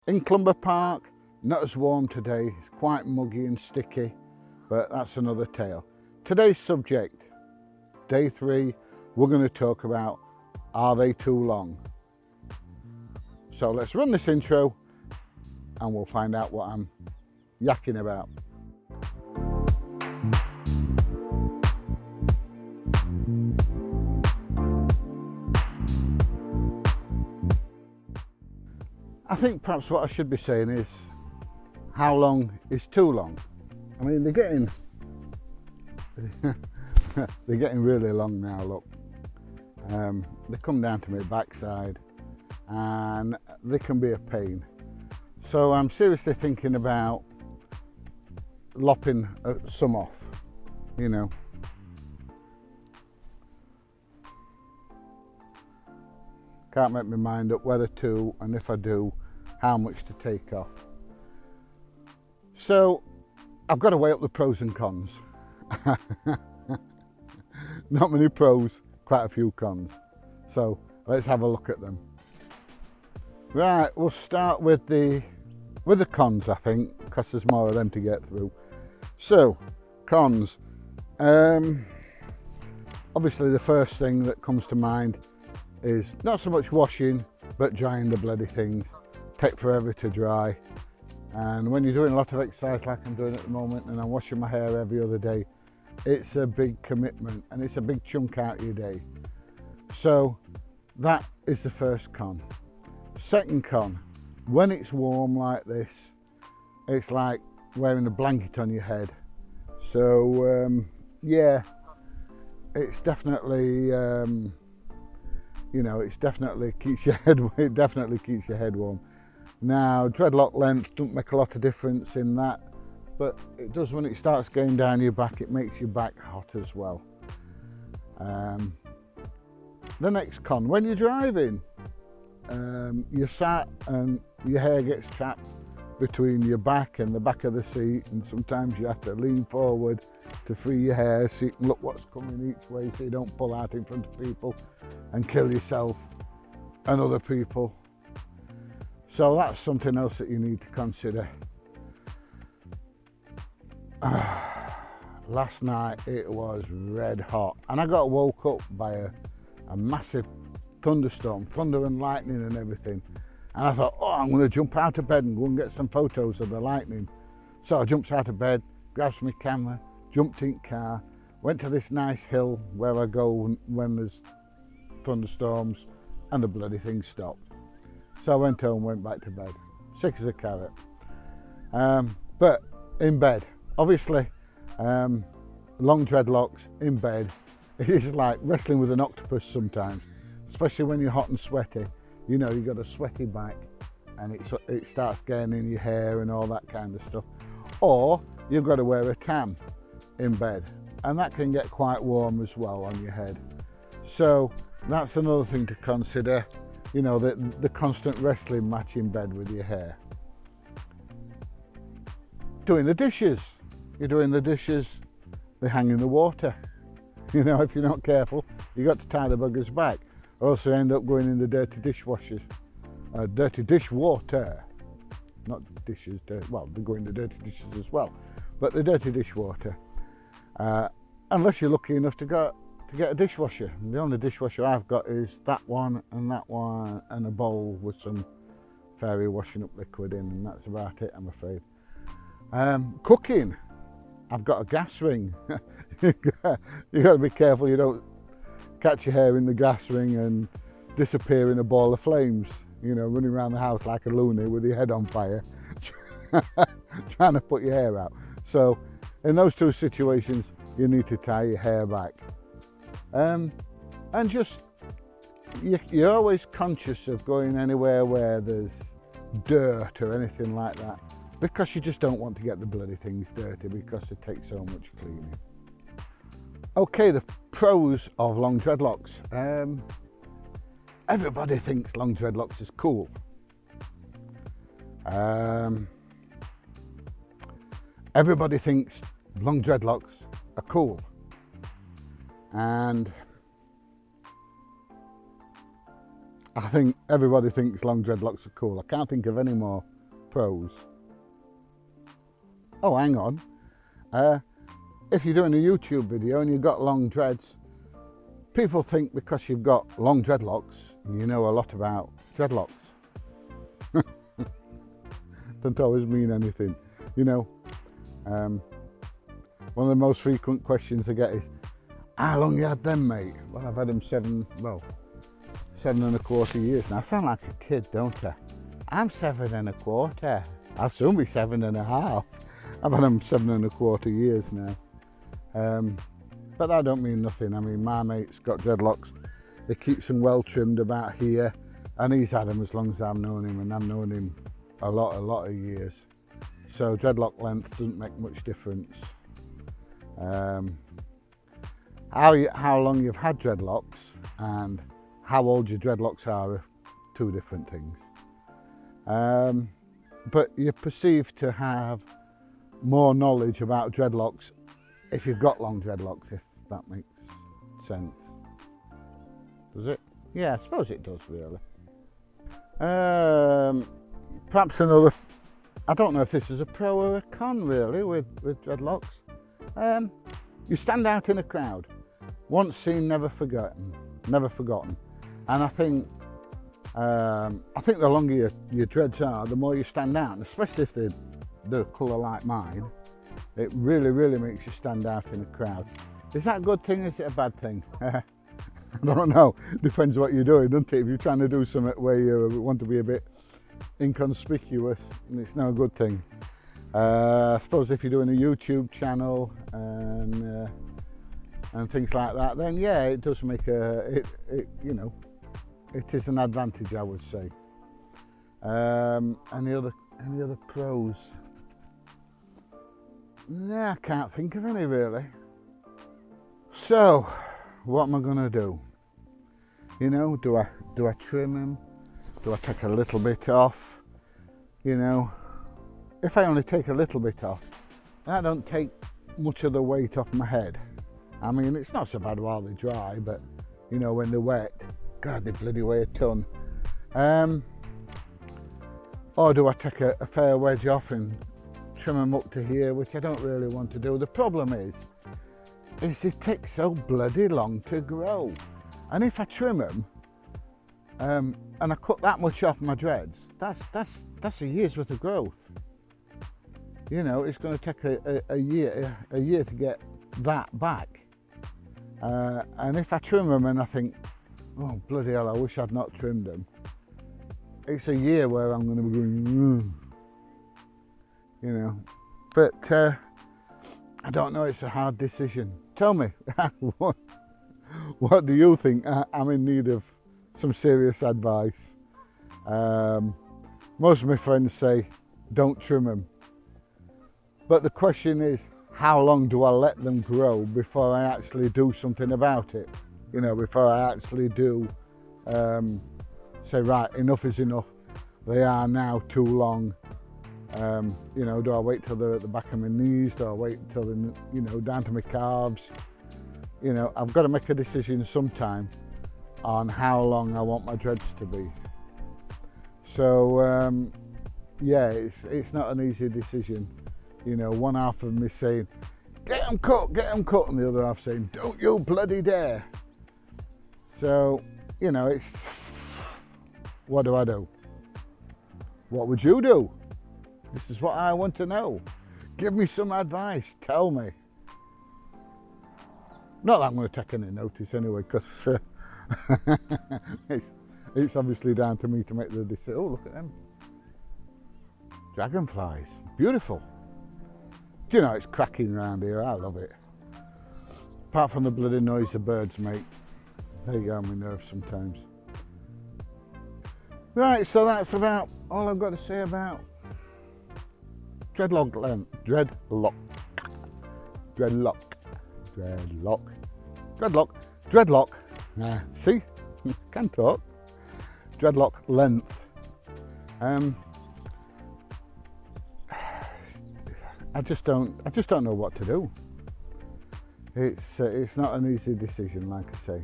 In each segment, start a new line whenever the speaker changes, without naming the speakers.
In Clumber Park, not as warm today, it's quite muggy and sticky, but that's another tale. Today's subject, day 3, we're going to talk about, are they too long? So let's run this intro and we'll find out what I'm yakking about. I think perhaps what I should be saying is, how long is too long? I mean, they're getting really long now, look. They come down to my backside and they can be a pain. So I'm seriously thinking about lopping some off, you know. Can't make my mind up whether to, and if I do, how much to take off. So I've got to weigh up the pros and cons. Not many pros, quite a few cons. So let's have a look at them. Right, we'll start with the cons, I think, because there's more of them to get through. So, cons. Obviously the first thing that comes to mind is not so much washing, but drying the bloody things. Take forever to dry. And when you're doing a lot of exercise like I'm doing at the moment, and I'm washing my hair every other day, it's a big commitment and it's a big chunk out of your day. So that is the first con. Second con, when it's warm like this, it's like wearing a blanket on your head. So yeah, it's definitely it definitely keeps your head warm. Now, dreadlock length don't make a lot of difference in that, but it does when it starts going down your back. It makes your back hot as well. The next con, when you're driving, you're sat and your hair gets trapped between your back and the back of the seat, and sometimes you have to lean forward to free your hair so you can look what's coming each way, so you don't pull out in front of people and kill yourself and other people. So that's something else that you need to consider. Last night it was red hot and I got woke up by a massive thunderstorm, thunder and lightning and everything. And I thought, oh, I'm going to jump out of bed and go and get some photos of the lightning. So I jumped out of bed, grabbed my camera, jumped in car, went to this nice hill where I go when there's thunderstorms, and the bloody thing stopped. So I went home, went back to bed, sick as a carrot. But in bed, obviously, long dreadlocks in bed, it's like wrestling with an octopus sometimes, especially when you're hot and sweaty. You know, you've got a sweaty back and it starts getting in your hair and all that kind of stuff. Or you've got to wear a tam in bed, and that can get quite warm as well on your head. So that's another thing to consider, you know, the constant wrestling match in bed with your hair. Doing the dishes. You're doing the dishes, they hang in the water. You know, if you're not careful, you've got to tie the buggers back. Or else they end up going in the dirty dishwashers. Dirty dishwater. Not dishes, well, they go in the dirty dishes as well. But the dirty dishwater. Unless you're lucky enough to get a dishwasher. And the only dishwasher I've got is that one and a bowl with some fairy washing up liquid in, and that's about it, I'm afraid. Cooking, I've got a gas ring. You got to be careful you don't catch your hair in the gas ring and disappear in a ball of flames, you know, running around the house like a loony with your head on fire, trying to put your hair out. So in those two situations, you need to tie your hair back. And just, you're always conscious of going anywhere where there's dirt or anything like that, because you just don't want to get the bloody things dirty because it takes so much cleaning. Okay, the pros of long dreadlocks. Everybody thinks long dreadlocks is cool. Everybody thinks long dreadlocks are cool. And I think everybody thinks long dreadlocks are cool. I can't think of any more pros. Oh, hang on. If you're doing a YouTube video and you've got long dreads, people think because you've got long dreadlocks, you know a lot about dreadlocks. Don't always mean anything, you know. One of the most frequent questions I get is, how long you had them, mate? Well, I've had them 7.25 years now. I sound like a kid, don't I? I'm 7.25. I'll soon be 7.5. I've had them 7.25 years now. But that don't mean nothing. I mean, my mate's got dreadlocks. He keeps them well trimmed about here, and he's had them as long as I've known him, and I've known him a lot of years. So dreadlock length doesn't make much difference. How long you've had dreadlocks and how old your dreadlocks are two different things. But you're perceived to have more knowledge about dreadlocks if you've got long dreadlocks, if that makes sense. Does it? Yeah, I suppose it does, really. Perhaps another, I don't know if this is a pro or a con, really, with dreadlocks. You stand out in a crowd. Once seen, never forgotten. And I think the longer your dreads are, the more you stand out, and especially if they're the colour like mine, it really makes you stand out in a crowd. Is that a good thing? Is it a bad thing? I don't know. Depends what you're doing, doesn't it? If you're trying to do something where you want to be a bit inconspicuous, it's no good thing. I suppose if you're doing a YouTube channel and things like that, then yeah, it does make it is an advantage, I would say. Any other pros? Nah, I can't think of any really. So, what am I gonna do? You know, do I trim them? Do I take a little bit off? You know, if I only take a little bit off, I don't take much of the weight off my head. I mean, it's not so bad while they're dry, but you know, when they're wet, God, they bloody weigh a ton. Or do I take a fair wedge off and trim them up to here, which I don't really want to do. The problem is it takes so bloody long to grow. And if I trim them, and I cut that much off my dreads, that's a year's worth of growth. You know, it's going to take a year to get that back. And if I trim them and I think, oh bloody hell, I wish I'd not trimmed them, it's a year where I'm going to be going, you know. But I don't know, it's a hard decision. Tell me, what do you think? I'm in need of some serious advice. Most of my friends say, don't trim them. But the question is, how long do I let them grow before I actually do something about it? You know, before I actually do say, right, enough is enough. They are now too long. You know, do I wait till they're at the back of my knees? Do I wait till they're, you know, down to my calves? You know, I've got to make a decision sometime on how long I want my dreads to be. So, yeah, it's not an easy decision. You know, one half of me saying, get them cut, and the other half saying, don't you bloody dare. So, you know, it's, what do I do? What would you do? This is what I want to know. Give me some advice, tell me. Not that I'm going to take any notice anyway, because it's obviously down to me to make the decision. Oh, look at them. Dragonflies, beautiful. Do you know, it's cracking around here, I love it. Apart from the bloody noise of birds, mate. They get on my nerves sometimes. Right, so that's about all I've got to say about dreadlock length. Dreadlock. See, can talk. Dreadlock length. I just don't know what to do. It's not an easy decision, like I say.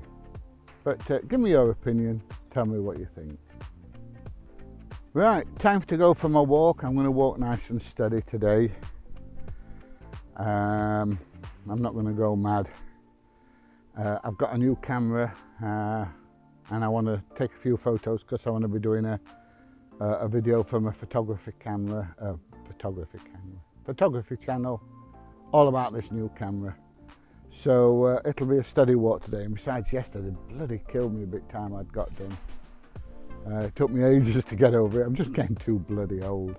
But give me your opinion. Tell me what you think. Right, time to go for my walk. I'm going to walk nice and steady today. I'm not going to go mad. I've got a new camera and I want to take a few photos because I want to be doing a video from a photography channel all about this new camera. So it'll be a steady walk today, and besides yesterday bloody killed me a bit time I'd got done. It took me ages to get over it. I'm just getting too bloody old.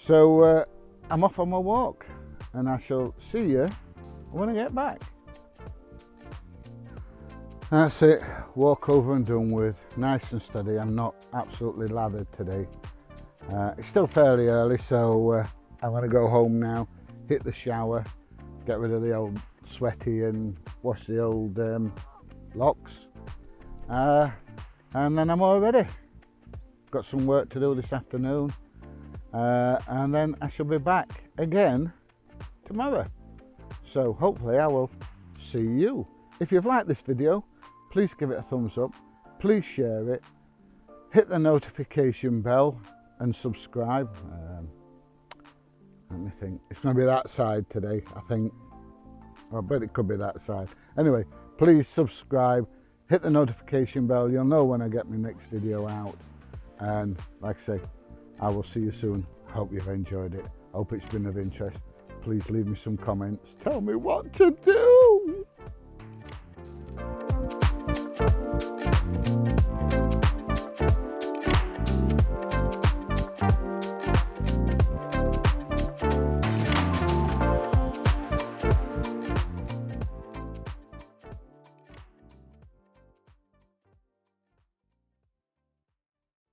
So I'm off on my walk and I shall see you when I get back. That's it, walk over and done with, nice and steady. I'm not absolutely lathered today. It's still fairly early, so I'm going to go home now, hit the shower, get rid of the old sweaty and wash the old locks, and then I'm all ready. Got some work to do this afternoon, and then I shall be back again tomorrow. So hopefully I will see you. If you've liked this video, please give it a thumbs up, please share it, hit the notification bell and subscribe. Let me think, it's going to be that side today, I think. I bet it could be that side. Anyway, please subscribe, hit the notification bell, you'll know when I get my next video out. And like I say, I will see you soon. Hope you've enjoyed it, hope it's been of interest. Please leave me some comments, tell me what to do.